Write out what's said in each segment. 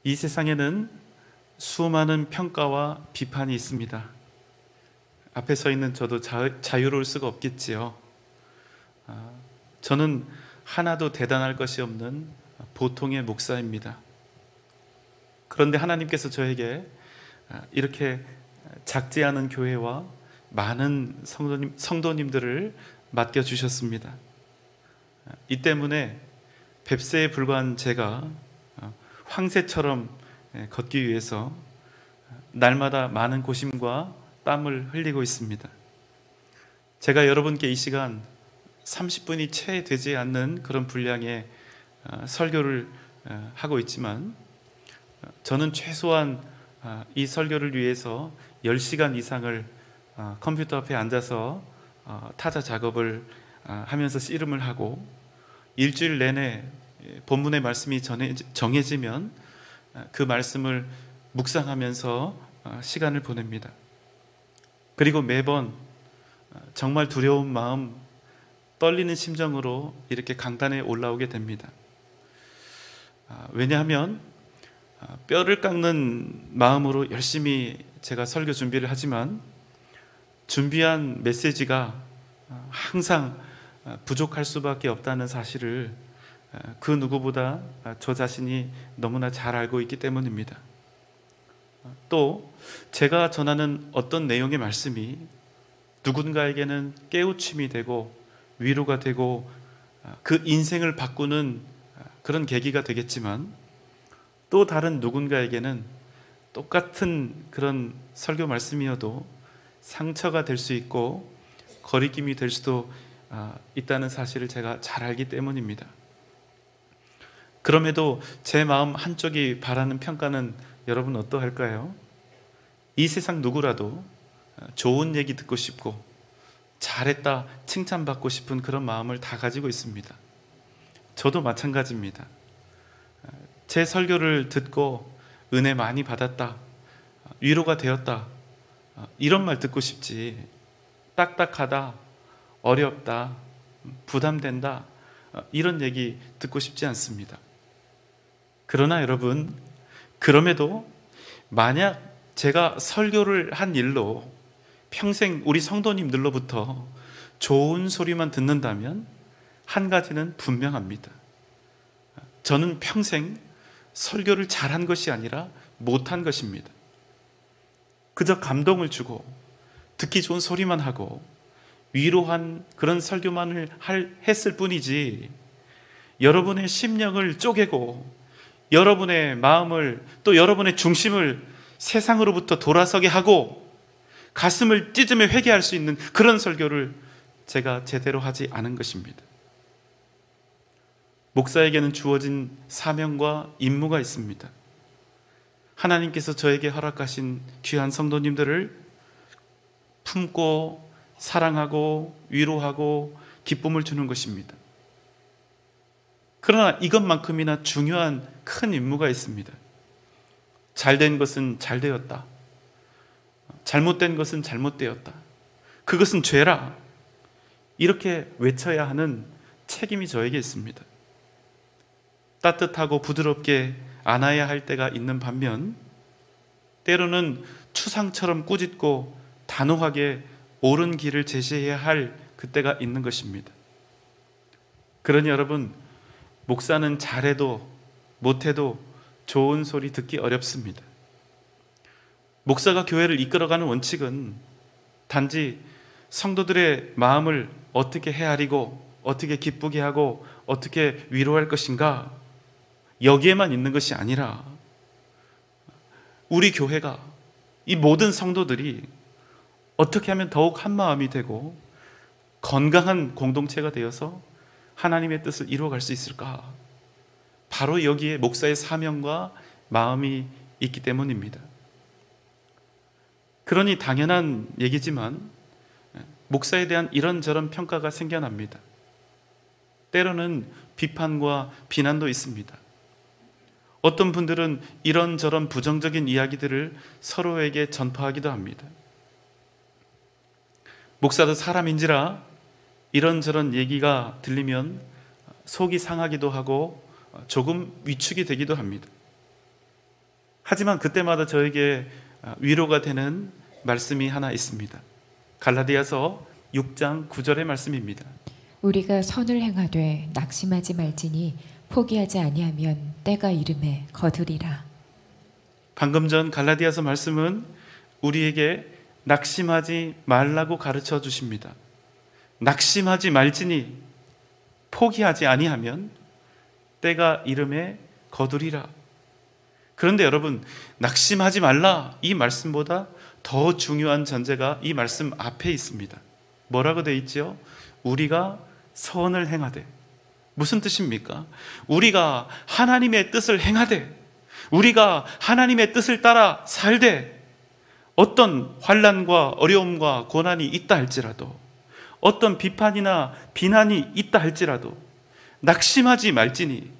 이 세상에는 수많은 평가와 비판이 있습니다. 앞에 서 있는 저도 자유로울 수가 없겠지요. 저는 하나도 대단할 것이 없는 보통의 목사입니다. 그런데 하나님께서 저에게 이렇게 작지 않은 교회와 많은 성도님들을 맡겨주셨습니다. 이 때문에 뱁새에 불과한 제가 황새처럼 걷기 위해서 날마다 많은 고심과 땀을 흘리고 있습니다. 제가 여러분께 이 시간 30분이 채 되지 않는 그런 분량의 설교를 하고 있지만 저는 최소한 이 설교를 위해서 10시간 이상을 컴퓨터 앞에 앉아서 타자 작업을 하면서 씨름을 하고 일주일 내내 본문의 말씀이 정해지면 그 말씀을 묵상하면서 시간을 보냅니다. 그리고 매번 정말 두려운 마음, 떨리는 심정으로 이렇게 강단에 올라오게 됩니다. 왜냐하면 뼈를 깎는 마음으로 열심히 제가 설교 준비를 하지만 준비한 메시지가 항상 부족할 수밖에 없다는 사실을 그 누구보다 저 자신이 너무나 잘 알고 있기 때문입니다. 또 제가 전하는 어떤 내용의 말씀이 누군가에게는 깨우침이 되고 위로가 되고 그 인생을 바꾸는 그런 계기가 되겠지만 또 다른 누군가에게는 똑같은 그런 설교 말씀이어도 상처가 될 수 있고 거리낌이 될 수도 있다는 사실을 제가 잘 알기 때문입니다. 그럼에도 제 마음 한쪽이 바라는 평가는 여러분 어떠할까요? 이 세상 누구라도 좋은 얘기 듣고 싶고 잘했다 칭찬받고 싶은 그런 마음을 다 가지고 있습니다. 저도 마찬가지입니다. 제 설교를 듣고 은혜 많이 받았다, 위로가 되었다, 이런 말 듣고 싶지 딱딱하다, 어렵다, 부담된다, 이런 얘기 듣고 싶지 않습니다. 그러나 여러분, 그럼에도 만약 제가 설교를 한 일로 평생 우리 성도님들로부터 좋은 소리만 듣는다면 한 가지는 분명합니다. 저는 평생 설교를 잘한 것이 아니라 못한 것입니다. 그저 감동을 주고 듣기 좋은 소리만 하고 위로한 그런 설교만을 했을 뿐이지 여러분의 심령을 쪼개고 여러분의 마음을 또 여러분의 중심을 세상으로부터 돌아서게 하고 가슴을 찢으며 회개할 수 있는 그런 설교를 제가 제대로 하지 않은 것입니다. 목사에게는 주어진 사명과 임무가 있습니다. 하나님께서 저에게 허락하신 귀한 성도님들을 품고 사랑하고 위로하고 기쁨을 주는 것입니다. 그러나 이것만큼이나 중요한 큰 임무가 있습니다. 잘된 것은 잘되었다, 잘못된 것은 잘못되었다, 그것은 죄라, 이렇게 외쳐야 하는 책임이 저에게 있습니다. 따뜻하고 부드럽게 안아야 할 때가 있는 반면 때로는 추상처럼 꾸짖고 단호하게 옳은 길을 제시해야 할 그때가 있는 것입니다. 그러니 여러분, 목사는 잘해도 못해도 좋은 소리 듣기 어렵습니다. 목사가 교회를 이끌어가는 원칙은 단지 성도들의 마음을 어떻게 헤아리고 어떻게 기쁘게 하고 어떻게 위로할 것인가, 여기에만 있는 것이 아니라 우리 교회가, 이 모든 성도들이 어떻게 하면 더욱 한 마음이 되고 건강한 공동체가 되어서 하나님의 뜻을 이루어갈 수 있을까? 바로 여기에 목사의 사명과 마음이 있기 때문입니다. 그러니 당연한 얘기지만 목사에 대한 이런저런 평가가 생겨납니다. 때로는 비판과 비난도 있습니다. 어떤 분들은 이런저런 부정적인 이야기들을 서로에게 전파하기도 합니다. 목사도 사람인지라 이런저런 얘기가 들리면 속이 상하기도 하고 조금 위축이 되기도 합니다. 하지만 그때마다 저에게 위로가 되는 말씀이 하나 있습니다. 갈라디아서 6장 9절의 말씀입니다. 우리가 선을 행하되 낙심하지 말지니 포기하지 아니하면 때가 이름에 거두리라. 방금 전 갈라디아서 말씀은 우리에게 낙심하지 말라고 가르쳐 주십니다. 낙심하지 말지니 포기하지 아니하면 때가 이름에 거두리라. 그런데 여러분, 낙심하지 말라 이 말씀보다 더 중요한 전제가 이 말씀 앞에 있습니다. 뭐라고 되어 있죠? 우리가 선을 행하되. 무슨 뜻입니까? 우리가 하나님의 뜻을 행하되, 우리가 하나님의 뜻을 따라 살되, 어떤 환난과 어려움과 고난이 있다 할지라도, 어떤 비판이나 비난이 있다 할지라도 낙심하지 말지니,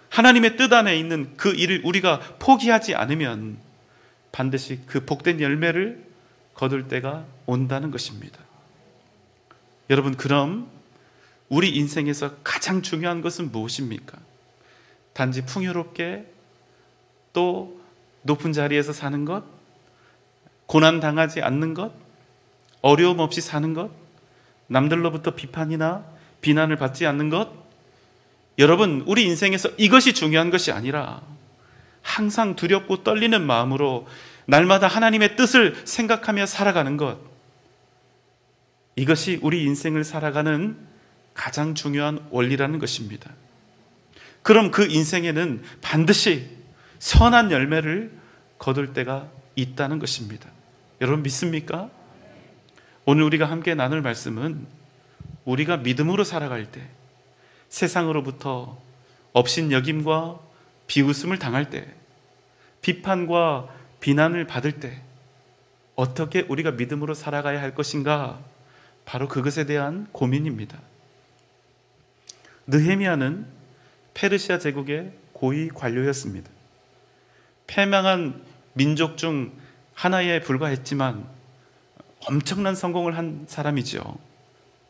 하나님의 뜻 안에 있는 그 일을 우리가 포기하지 않으면 반드시 그 복된 열매를 거둘 때가 온다는 것입니다. 여러분, 그럼 우리 인생에서 가장 중요한 것은 무엇입니까? 단지 풍요롭게 또 높은 자리에서 사는 것, 고난 당하지 않는 것, 어려움 없이 사는 것, 남들로부터 비판이나 비난을 받지 않는 것. 여러분, 우리 인생에서 이것이 중요한 것이 아니라 항상 두렵고 떨리는 마음으로 날마다 하나님의 뜻을 생각하며 살아가는 것, 이것이 우리 인생을 살아가는 가장 중요한 원리라는 것입니다. 그럼 그 인생에는 반드시 선한 열매를 거둘 때가 있다는 것입니다. 여러분 믿습니까? 오늘 우리가 함께 나눌 말씀은 우리가 믿음으로 살아갈 때, 세상으로부터 업신여김과 비웃음을 당할 때, 비판과 비난을 받을 때 어떻게 우리가 믿음으로 살아가야 할 것인가, 바로 그것에 대한 고민입니다. 느헤미야는 페르시아 제국의 고위 관료였습니다. 패망한 민족 중 하나에 불과했지만 엄청난 성공을 한 사람이죠.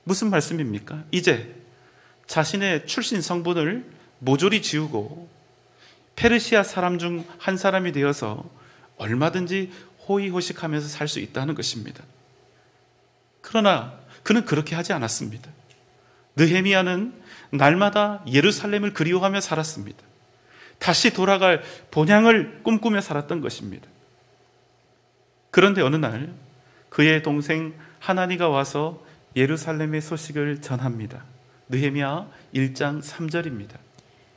무슨 말씀입니까? 이제 자신의 출신 성분을 모조리 지우고 페르시아 사람 중 한 사람이 되어서 얼마든지 호의호식하면서 살 수 있다는 것입니다. 그러나 그는 그렇게 하지 않았습니다. 느헤미야는 날마다 예루살렘을 그리워하며 살았습니다. 다시 돌아갈 본향을 꿈꾸며 살았던 것입니다. 그런데 어느 날 그의 동생 하나니가 와서 예루살렘의 소식을 전합니다. 느헤미야 1장 3절입니다.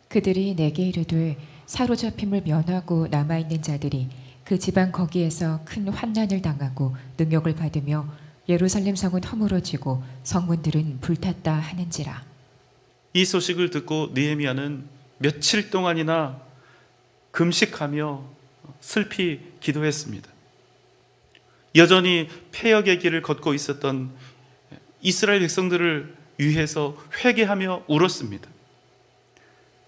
그들이 내게 이르되 사로잡힘을 면하고 남아있는 자들이 그 지방 거기에서 큰 환난을 당하고 능욕을 받으며 예루살렘 성은 허물어지고 성문들은 불탔다 하는지라. 이 소식을 듣고 느헤미야는 며칠 동안이나 금식하며 슬피 기도했습니다. 여전히 패역의 길을 걷고 있었던 이스라엘 백성들을 위해서 회개하며 울었습니다.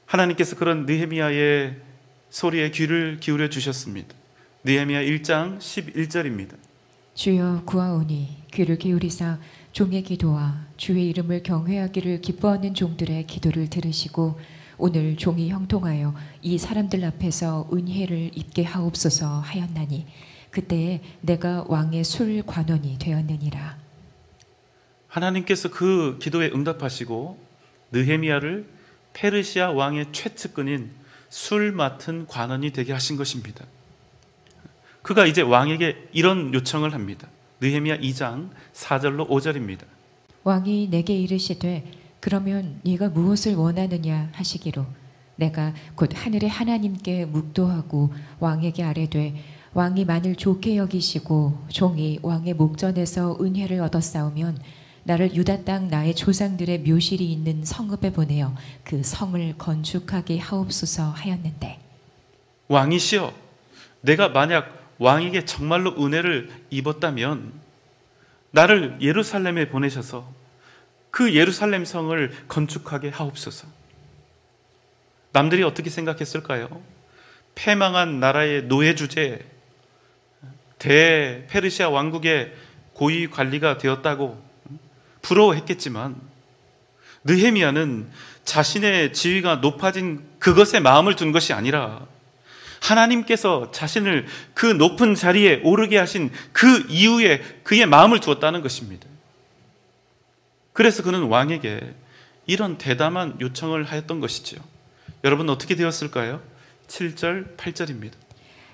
하나님께서 그런 느헤미야의 소리에 귀를 기울여 주셨습니다. 느헤미야 1장 11절입니다. 주여 구하오니 귀를 기울이사 종의 기도와 주의 이름을 경외하기를 기뻐하는 종들의 기도를 들으시고 오늘 종이 형통하여 이 사람들 앞에서 은혜를 입게 하옵소서 하였나니 그때에 내가 왕의 술 관원이 되었느니라. 하나님께서 그 기도에 응답하시고 느헤미야를 페르시아 왕의 최측근인 술 맡은 관원이 되게 하신 것입니다. 그가 이제 왕에게 이런 요청을 합니다. 느헤미야 2장 4절로 5절입니다. 왕이 내게 이르시되 그러면 네가 무엇을 원하느냐 하시기로 내가 곧 하늘의 하나님께 묵도하고 왕에게 아뢰되 왕이 만일 좋게 여기시고 종이 왕의 목전에서 은혜를 얻었사오면 나를 유다 땅 나의 조상들의 묘실이 있는 성읍에 보내어 그 성을 건축하게 하옵소서 하였는데, 왕이시여, 내가 만약 왕에게 정말로 은혜를 입었다면 나를 예루살렘에 보내셔서 그 예루살렘 성을 건축하게 하옵소서. 남들이 어떻게 생각했을까요? 패망한 나라의 노예 주제, 대페르시아 왕국의 고위 관리가 되었다고 부러워했겠지만 느헤미야는 자신의 지위가 높아진 그것에 마음을 둔 것이 아니라 하나님께서 자신을 그 높은 자리에 오르게 하신 그 이후에 그의 마음을 두었다는 것입니다. 그래서 그는 왕에게 이런 대담한 요청을 하였던 것이지요. 여러분 어떻게 되었을까요? 7절, 8절입니다.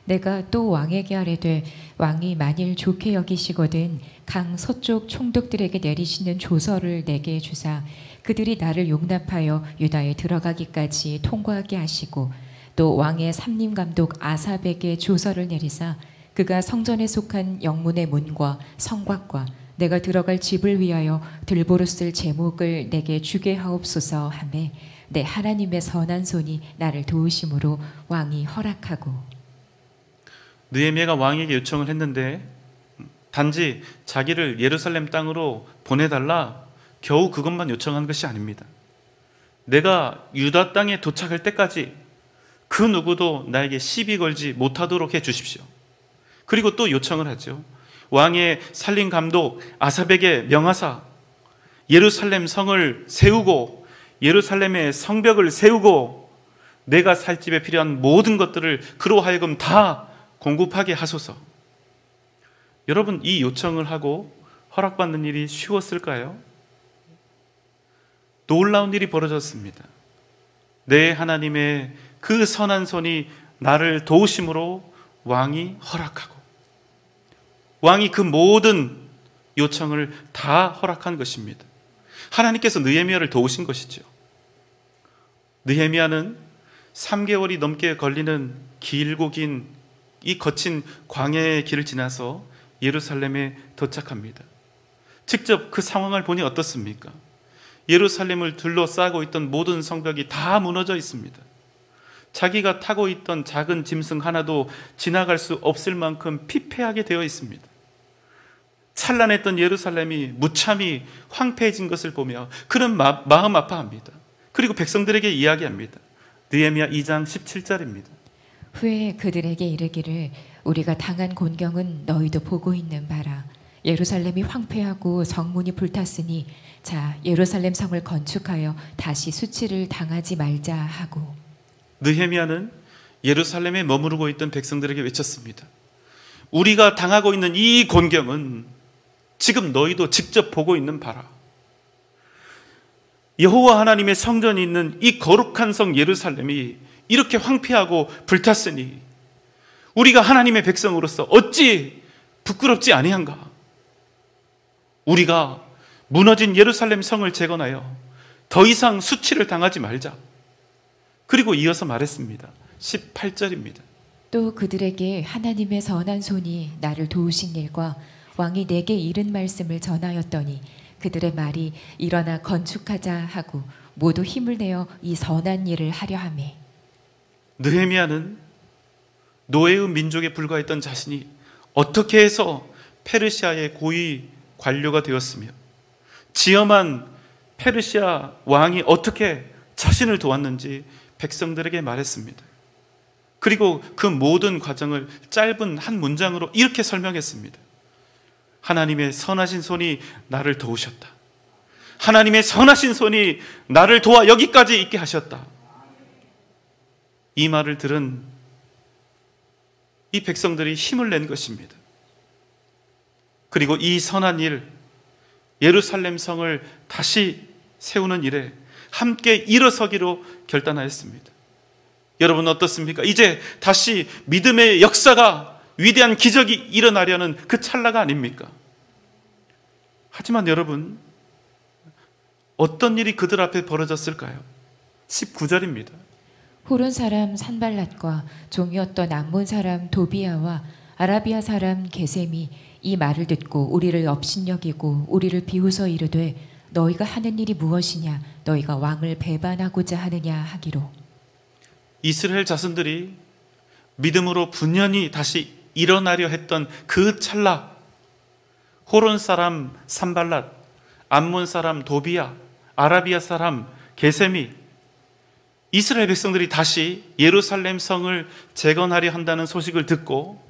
내가 또 왕에게 아뢰되 왕이 만일 좋게 여기시거든 강 서쪽 총독들에게 내리시는 조서를 내게 주사 그들이 나를 용납하여 유다에 들어가기까지 통과하게 하시고 또 왕의 삼림 감독 아삽에게 조서를 내리사 그가 성전에 속한 영문의 문과 성곽과 내가 들어갈 집을 위하여 들보로 쓸 제목을 내게 주게 하옵소서 하매 내 하나님의 선한 손이 나를 도우심으로 왕이 허락하고. 느헤미야가 왕에게 요청을 했는데 단지 자기를 예루살렘 땅으로 보내달라 겨우 그것만 요청한 것이 아닙니다. 내가 유다 땅에 도착할 때까지 그 누구도 나에게 시비 걸지 못하도록 해 주십시오. 그리고 또 요청을 하죠. 왕의 살림 감독 아삽에게 명하사 예루살렘 성을 세우고 예루살렘의 성벽을 세우고 내가 살 집에 필요한 모든 것들을 그로 하여금 다 공급하게 하소서. 여러분 이 요청을 하고 허락받는 일이 쉬웠을까요? 놀라운 일이 벌어졌습니다. 내 하나님의 그 선한 손이 나를 도우심으로 왕이 허락하고 왕이 그 모든 요청을 다 허락한 것입니다. 하나님께서 느헤미야를 도우신 것이죠. 느헤미야는 3개월이 넘게 걸리는 길고 긴 이 거친 광야의 길을 지나서 예루살렘에 도착합니다. 직접 그 상황을 보니 어떻습니까? 예루살렘을 둘러싸고 있던 모든 성벽이 다 무너져 있습니다. 자기가 타고 있던 작은 짐승 하나도 지나갈 수 없을 만큼 피폐하게 되어 있습니다. 찬란했던 예루살렘이 무참히 황폐해진 것을 보며 그는 마음 아파합니다. 그리고 백성들에게 이야기합니다. 느헤미야 2장 17절입니다. 후에 그들에게 이르기를 우리가 당한 곤경은 너희도 보고 있는 바라. 예루살렘이 황폐하고 성문이 불탔으니 자 예루살렘 성을 건축하여 다시 수치를 당하지 말자 하고. 느헤미야는 예루살렘에 머무르고 있던 백성들에게 외쳤습니다. 우리가 당하고 있는 이 곤경은 지금 너희도 직접 보고 있는 바라. 여호와 하나님의 성전이 있는 이 거룩한 성 예루살렘이 이렇게 황폐하고 불탔으니 우리가 하나님의 백성으로서 어찌 부끄럽지 아니한가? 우리가 무너진 예루살렘 성을 재건하여 더 이상 수치를 당하지 말자. 그리고 이어서 말했습니다. 18절입니다. 또 그들에게 하나님의 선한 손이 나를 도우신 일과 왕이 내게 이른 말씀을 전하였더니 그들의 말이 일어나 건축하자 하고 모두 힘을 내어 이 선한 일을 하려 하매. 느헤미야는 노예의 민족에 불과했던 자신이 어떻게 해서 페르시아의 고위 관료가 되었으며 지엄한 페르시아 왕이 어떻게 자신을 도왔는지 백성들에게 말했습니다. 그리고 그 모든 과정을 짧은 한 문장으로 이렇게 설명했습니다. 하나님의 선하신 손이 나를 도우셨다. 하나님의 선하신 손이 나를 도와 여기까지 있게 하셨다. 이 말을 들은 이 백성들이 힘을 낸 것입니다. 그리고 이 선한 일, 예루살렘 성을 다시 세우는 일에 함께 일어서기로 결단하였습니다. 여러분 어떻습니까? 이제 다시 믿음의 역사가 위대한 기적이 일어나려는 그 찰나가 아닙니까? 하지만 여러분 어떤 일이 그들 앞에 벌어졌을까요? 19절입니다. 호론 사람 산발랏과 종이었던 암몬 사람 도비아와 아라비아 사람 게셈이 이 말을 듣고 우리를 업신여기고 우리를 비웃어 이르되 너희가 하는 일이 무엇이냐? 너희가 왕을 배반하고자 하느냐 하기로. 이스라엘 자손들이 믿음으로 분연히 다시 일어나려 했던 그 찰나, 호론 사람 산발랏, 암몬 사람 도비아, 아라비아 사람 게셈이 이스라엘 백성들이 다시 예루살렘 성을 재건하려 한다는 소식을 듣고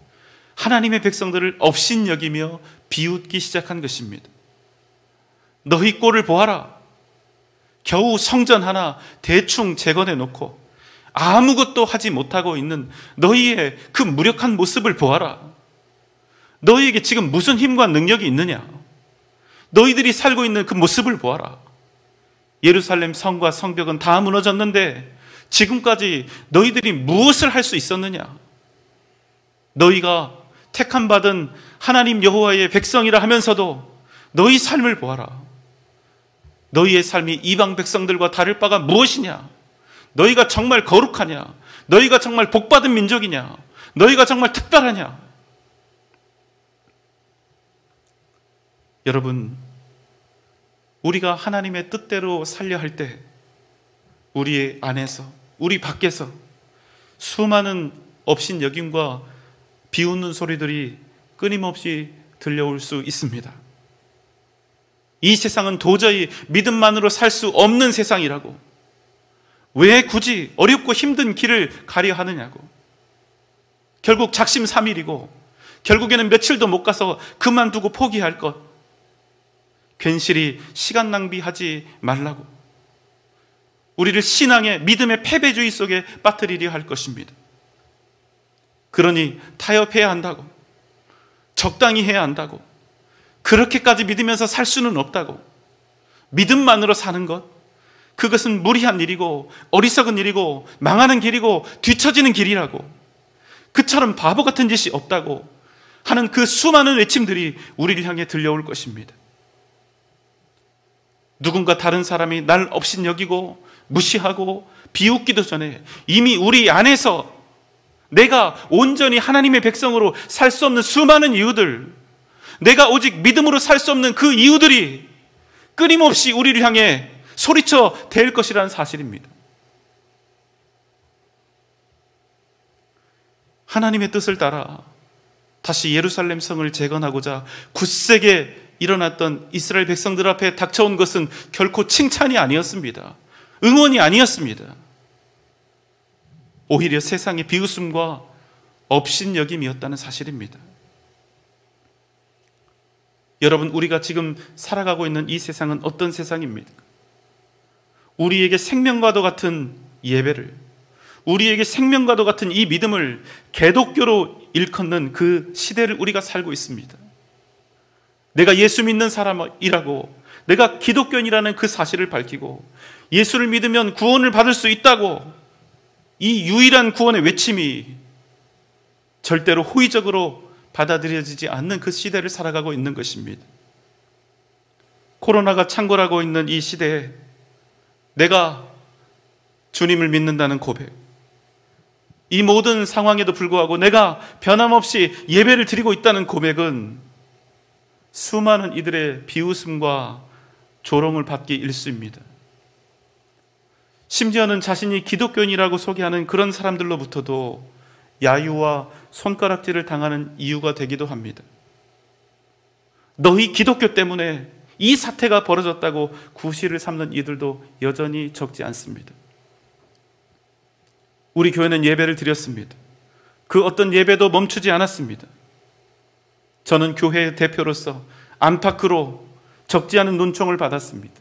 하나님의 백성들을 업신여기며 비웃기 시작한 것입니다. 너희 꼴을 보아라. 겨우 성전 하나 대충 재건해 놓고 아무것도 하지 못하고 있는 너희의 그 무력한 모습을 보아라. 너희에게 지금 무슨 힘과 능력이 있느냐? 너희들이 살고 있는 그 모습을 보아라. 예루살렘 성과 성벽은 다 무너졌는데 지금까지 너희들이 무엇을 할 수 있었느냐? 너희가 택함 받은 하나님 여호와의 백성이라 하면서도 너희 삶을 보아라. 너희의 삶이 이방 백성들과 다를 바가 무엇이냐? 너희가 정말 거룩하냐? 너희가 정말 복받은 민족이냐? 너희가 정말 특별하냐? 여러분, 우리가 하나님의 뜻대로 살려 할 때 우리 안에서, 우리 밖에서 수많은 업신여김과 비웃는 소리들이 끊임없이 들려올 수 있습니다. 이 세상은 도저히 믿음만으로 살 수 없는 세상이라고, 왜 굳이 어렵고 힘든 길을 가려 하느냐고, 결국 작심삼일이고 결국에는 며칠도 못 가서 그만두고 포기할 것, 괜시리 시간 낭비하지 말라고, 우리를 신앙의 믿음의 패배주의 속에 빠뜨리려 할 것입니다. 그러니 타협해야 한다고, 적당히 해야 한다고, 그렇게까지 믿으면서 살 수는 없다고, 믿음만으로 사는 것, 그것은 무리한 일이고 어리석은 일이고 망하는 길이고 뒤처지는 길이라고, 그처럼 바보 같은 짓이 없다고 하는 그 수많은 외침들이 우리를 향해 들려올 것입니다. 누군가 다른 사람이 날 업신여기고 무시하고 비웃기도 전에 이미 우리 안에서 내가 온전히 하나님의 백성으로 살 수 없는 수많은 이유들, 내가 오직 믿음으로 살 수 없는 그 이유들이 끊임없이 우리를 향해 소리쳐 댈 것이라는 사실입니다. 하나님의 뜻을 따라 다시 예루살렘 성을 재건하고자 굳세게 일어났던 이스라엘 백성들 앞에 닥쳐온 것은 결코 칭찬이 아니었습니다. 응원이 아니었습니다. 오히려 세상의 비웃음과 업신여김이었다는 사실입니다. 여러분, 우리가 지금 살아가고 있는 이 세상은 어떤 세상입니까? 우리에게 생명과도 같은 예배를, 우리에게 생명과도 같은 이 믿음을 개독교로 일컫는 그 시대를 우리가 살고 있습니다. 내가 예수 믿는 사람이라고, 내가 기독교인이라는 그 사실을 밝히고 예수를 믿으면 구원을 받을 수 있다고, 이 유일한 구원의 외침이 절대로 호의적으로 받아들여지지 않는 그 시대를 살아가고 있는 것입니다. 코로나가 창궐하고 있는 이 시대에 내가 주님을 믿는다는 고백, 이 모든 상황에도 불구하고 내가 변함없이 예배를 드리고 있다는 고백은 수많은 이들의 비웃음과 조롱을 받기 일쑤입니다. 심지어는 자신이 기독교인이라고 소개하는 그런 사람들로부터도 야유와 손가락질을 당하는 이유가 되기도 합니다. 너희 기독교 때문에 이 사태가 벌어졌다고 구실을 삼는 이들도 여전히 적지 않습니다. 우리 교회는 예배를 드렸습니다. 그 어떤 예배도 멈추지 않았습니다. 저는 교회의 대표로서 안팎으로 적지 않은 논총을 받았습니다.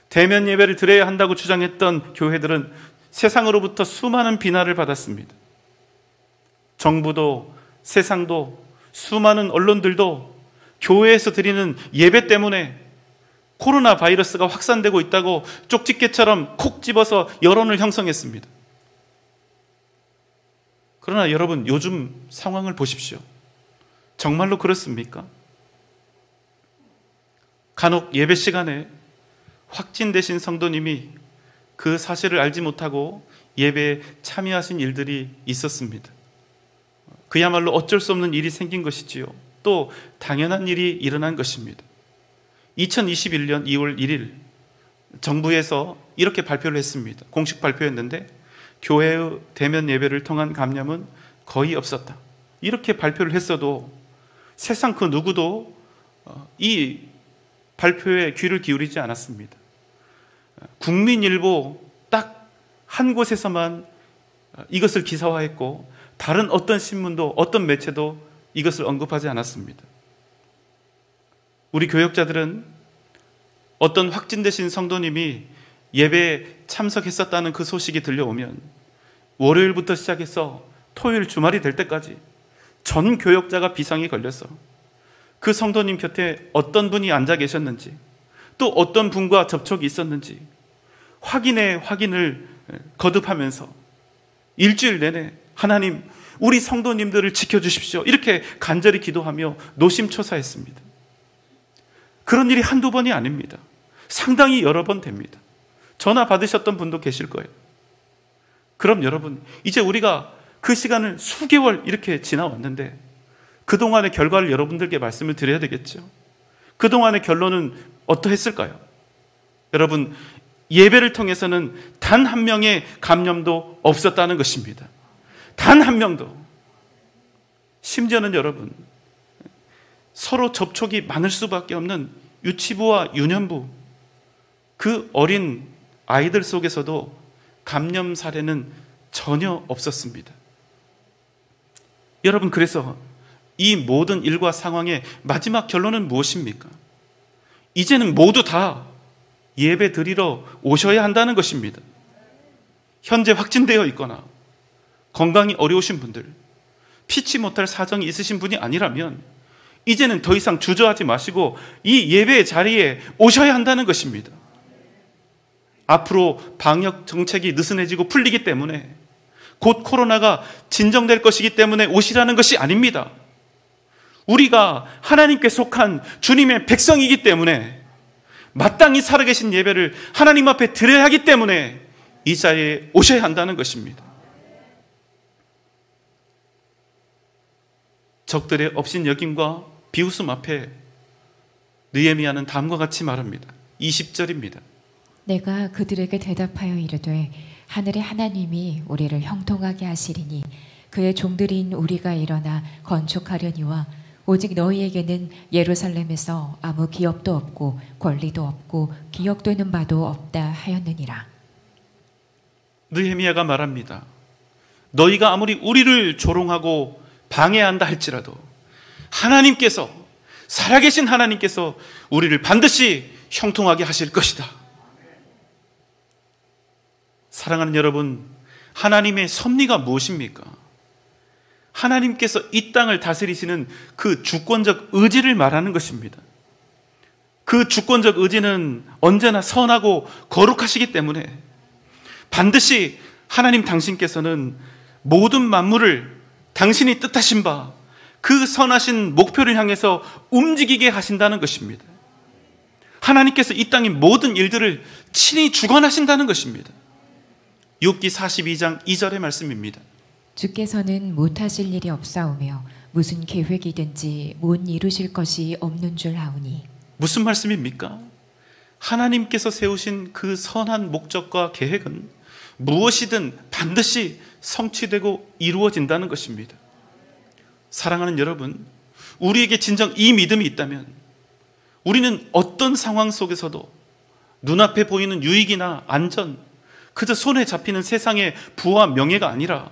대면 예배를 드려야 한다고 주장했던 교회들은 세상으로부터 수많은 비난을 받았습니다. 정부도 세상도 수많은 언론들도 교회에서 드리는 예배 때문에 코로나 바이러스가 확산되고 있다고 쪽집게처럼 콕 집어서 여론을 형성했습니다. 그러나 여러분, 요즘 상황을 보십시오. 정말로 그렇습니까? 간혹 예배 시간에 확진되신 성도님이 그 사실을 알지 못하고 예배에 참여하신 일들이 있었습니다. 그야말로 어쩔 수 없는 일이 생긴 것이지요. 또 당연한 일이 일어난 것입니다. 2021년 2월 1일 정부에서 이렇게 발표를 했습니다. 공식 발표였는데 교회의 대면 예배를 통한 감염은 거의 없었다. 이렇게 발표를 했어도 세상 그 누구도 이 발표에 귀를 기울이지 않았습니다. 국민일보 딱 한 곳에서만 이것을 기사화했고 다른 어떤 신문도 어떤 매체도 이것을 언급하지 않았습니다. 우리 교역자들은 어떤 확진되신 성도님이 예배에 참석했었다는 그 소식이 들려오면 월요일부터 시작해서 토요일 주말이 될 때까지 전 교역자가 비상이 걸려서 그 성도님 곁에 어떤 분이 앉아 계셨는지, 또 어떤 분과 접촉이 있었는지 확인을 거듭하면서 일주일 내내 하나님, 우리 성도님들을 지켜주십시오, 이렇게 간절히 기도하며 노심초사했습니다. 그런 일이 한두 번이 아닙니다. 상당히 여러 번 됩니다. 전화 받으셨던 분도 계실 거예요. 그럼 여러분, 이제 우리가 그 시간을 수개월 이렇게 지나왔는데 그동안의 결과를 여러분들께 말씀을 드려야 되겠죠. 그동안의 결론은 어떠했을까요? 여러분, 예배를 통해서는 단 한 명의 감염도 없었다는 것입니다. 단 한 명도. 심지어는 여러분, 서로 접촉이 많을 수밖에 없는 유치부와 유년부, 그 어린 아이들 속에서도 감염 사례는 전혀 없었습니다. 여러분, 그래서 이 모든 일과 상황의 마지막 결론은 무엇입니까? 이제는 모두 다 예배 드리러 오셔야 한다는 것입니다. 현재 확진되어 있거나 건강이 어려우신 분들, 피치 못할 사정이 있으신 분이 아니라면 이제는 더 이상 주저하지 마시고 이 예배의 자리에 오셔야 한다는 것입니다. 앞으로 방역 정책이 느슨해지고 풀리기 때문에, 곧 코로나가 진정될 것이기 때문에 오시라는 것이 아닙니다. 우리가 하나님께 속한 주님의 백성이기 때문에, 마땅히 살아계신 예배를 하나님 앞에 드려야 하기 때문에 이 자리에 오셔야 한다는 것입니다. 적들의 업신여김과 비웃음 앞에 느헤미야는 다음과 같이 말합니다. 20절입니다. 내가 그들에게 대답하여 이르되 하늘의 하나님이 우리를 형통하게 하시리니 그의 종들인 우리가 일어나 건축하려니와 오직 너희에게는 예루살렘에서 아무 기업도 없고 권리도 없고 기억되는 바도 없다 하였느니라. 느헤미야가 말합니다. 너희가 아무리 우리를 조롱하고 방해한다 할지라도 하나님께서, 살아계신 하나님께서 우리를 반드시 형통하게 하실 것이다. 사랑하는 여러분, 하나님의 섭리가 무엇입니까? 하나님께서 이 땅을 다스리시는 그 주권적 의지를 말하는 것입니다. 그 주권적 의지는 언제나 선하고 거룩하시기 때문에 반드시 하나님 당신께서는 모든 만물을 당신이 뜻하신 바 그 선하신 목표를 향해서 움직이게 하신다는 것입니다. 하나님께서 이 땅의 모든 일들을 친히 주관하신다는 것입니다. 욥기 42장 2절의 말씀입니다. 주께서는 못하실 일이 없사오며 무슨 계획이든지 못 이루실 것이 없는 줄 아오니. 무슨 말씀입니까? 하나님께서 세우신 그 선한 목적과 계획은 무엇이든 반드시 성취되고 이루어진다는 것입니다. 사랑하는 여러분, 우리에게 진정 이 믿음이 있다면 우리는 어떤 상황 속에서도 눈앞에 보이는 유익이나 안전, 그저 손에 잡히는 세상의 부와 명예가 아니라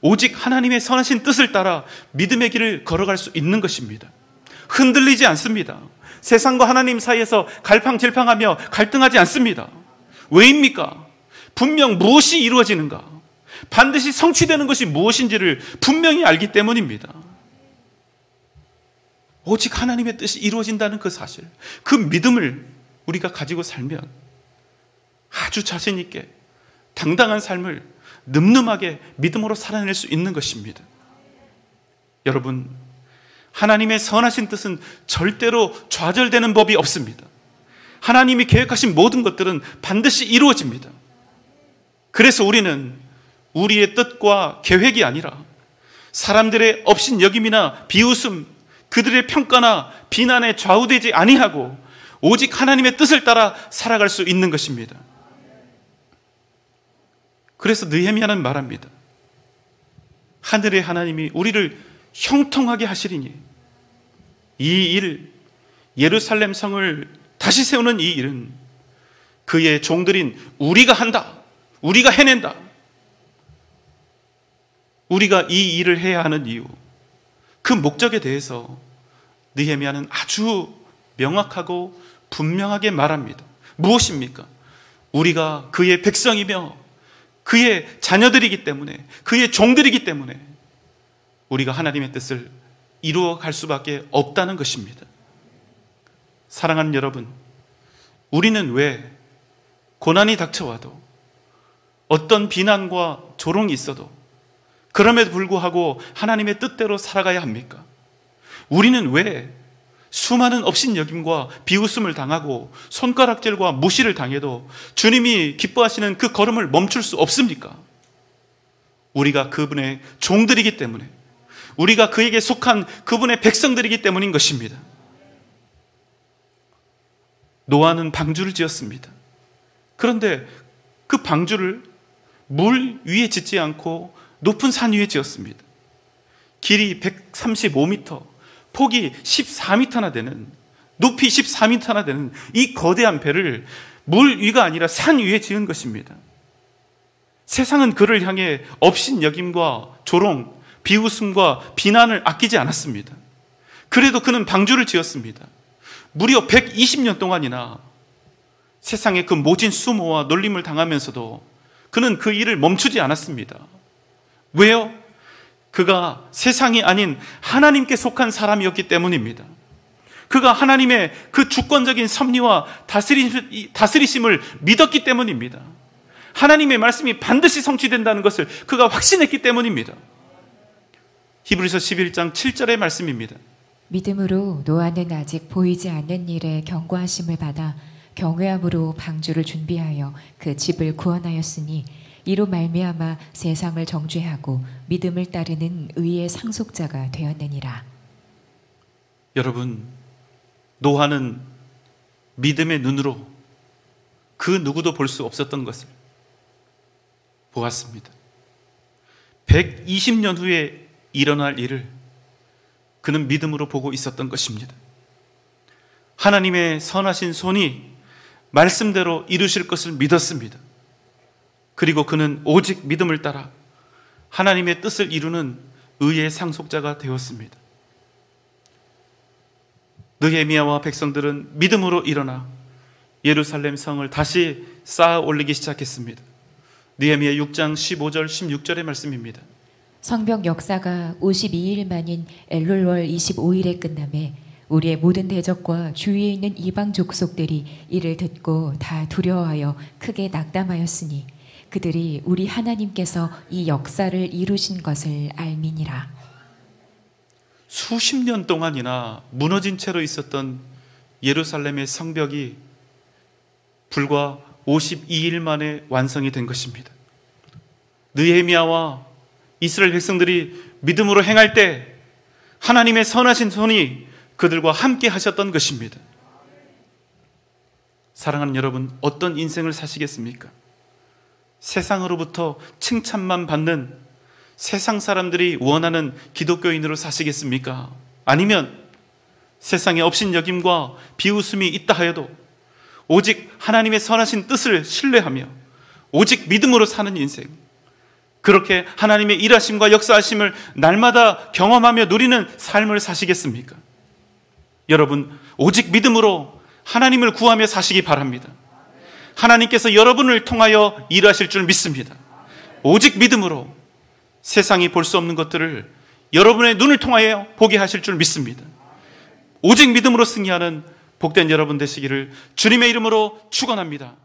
오직 하나님의 선하신 뜻을 따라 믿음의 길을 걸어갈 수 있는 것입니다. 흔들리지 않습니다. 세상과 하나님 사이에서 갈팡질팡하며 갈등하지 않습니다. 왜입니까? 분명 무엇이 이루어지는가, 반드시 성취되는 것이 무엇인지를 분명히 알기 때문입니다. 오직 하나님의 뜻이 이루어진다는 그 사실, 그 믿음을 우리가 가지고 살면 아주 자신 있게 당당한 삶을 늠름하게 믿음으로 살아낼 수 있는 것입니다. 여러분, 하나님의 선하신 뜻은 절대로 좌절되는 법이 없습니다. 하나님이 계획하신 모든 것들은 반드시 이루어집니다. 그래서 우리는 우리의 뜻과 계획이 아니라 사람들의 업신여김이나 비웃음, 그들의 평가나 비난에 좌우되지 아니하고 오직 하나님의 뜻을 따라 살아갈 수 있는 것입니다. 그래서 느헤미야는 말합니다. 하늘의 하나님이 우리를 형통하게 하시리니, 이 일, 예루살렘 성을 다시 세우는 이 일은 그의 종들인 우리가 한다, 우리가 해낸다. 우리가 이 일을 해야 하는 이유, 그 목적에 대해서 느헤미야는 아주 명확하고 분명하게 말합니다. 무엇입니까? 우리가 그의 백성이며 그의 자녀들이기 때문에, 그의 종들이기 때문에 우리가 하나님의 뜻을 이루어 갈 수밖에 없다는 것입니다. 사랑하는 여러분, 우리는 왜 고난이 닥쳐와도, 어떤 비난과 조롱이 있어도 그럼에도 불구하고 하나님의 뜻대로 살아가야 합니까? 우리는 왜 수많은 업신여김과 비웃음을 당하고 손가락질과 무시를 당해도 주님이 기뻐하시는 그 걸음을 멈출 수 없습니까? 우리가 그분의 종들이기 때문에, 우리가 그에게 속한 그분의 백성들이기 때문인 것입니다. 노아는 방주를 지었습니다. 그런데 그 방주를 물 위에 짓지 않고 높은 산 위에 지었습니다. 길이 135m, 폭이 14m나 되는, 높이 14m나 되는 이 거대한 배를 물 위가 아니라 산 위에 지은 것입니다. 세상은 그를 향해 업신여김과 조롱, 비웃음과 비난을 아끼지 않았습니다. 그래도 그는 방주를 지었습니다. 무려 120년 동안이나 세상의 그 모진 수모와 놀림을 당하면서도 그는 그 일을 멈추지 않았습니다. 왜요? 그가 세상이 아닌 하나님께 속한 사람이었기 때문입니다. 그가 하나님의 그 주권적인 섭리와 다스리심을 믿었기 때문입니다. 하나님의 말씀이 반드시 성취된다는 것을 그가 확신했기 때문입니다. 히브리서 11장 7절의 말씀입니다. 믿음으로 노아는 아직 보이지 않는 일에 경고하심을 받아 경외함으로 방주를 준비하여 그 집을 구원하였으니 이로 말미암아 세상을 정죄하고 믿음을 따르는 의의 상속자가 되었느니라. 여러분, 노아는 믿음의 눈으로 그 누구도 볼 수 없었던 것을 보았습니다. 120년 후에 일어날 일을 그는 믿음으로 보고 있었던 것입니다. 하나님의 선하신 손이 말씀대로 이루실 것을 믿었습니다. 그리고 그는 오직 믿음을 따라 하나님의 뜻을 이루는 의의 상속자가 되었습니다. 느헤미야와 백성들은 믿음으로 일어나 예루살렘 성을 다시 쌓아 올리기 시작했습니다. 느헤미야 6장 15절 16절의 말씀입니다. 성벽 역사가 52일 만인 엘룰월 25일에 끝남에 우리의 모든 대적과 주위에 있는 이방 족속들이 이를 듣고 다 두려워하여 크게 낙담하였으니 그들이 우리 하나님께서 이 역사를 이루신 것을 알미니라. 수십 년 동안이나 무너진 채로 있었던 예루살렘의 성벽이 불과 52일 만에 완성이 된 것입니다. 느헤미야와 이스라엘 백성들이 믿음으로 행할 때 하나님의 선하신 손이 그들과 함께 하셨던 것입니다. 사랑하는 여러분, 어떤 인생을 사시겠습니까? 세상으로부터 칭찬만 받는 세상 사람들이 원하는 기독교인으로 사시겠습니까? 아니면 세상에 업신여김과 비웃음이 있다 하여도 오직 하나님의 선하신 뜻을 신뢰하며 오직 믿음으로 사는 인생, 그렇게 하나님의 일하심과 역사하심을 날마다 경험하며 누리는 삶을 사시겠습니까? 여러분, 오직 믿음으로 하나님을 구하며 사시기 바랍니다. 하나님께서 여러분을 통하여 일하실 줄 믿습니다. 오직 믿음으로 세상이 볼 수 없는 것들을 여러분의 눈을 통하여 보게 하실 줄 믿습니다. 오직 믿음으로 승리하는 복된 여러분 되시기를 주님의 이름으로 축원합니다.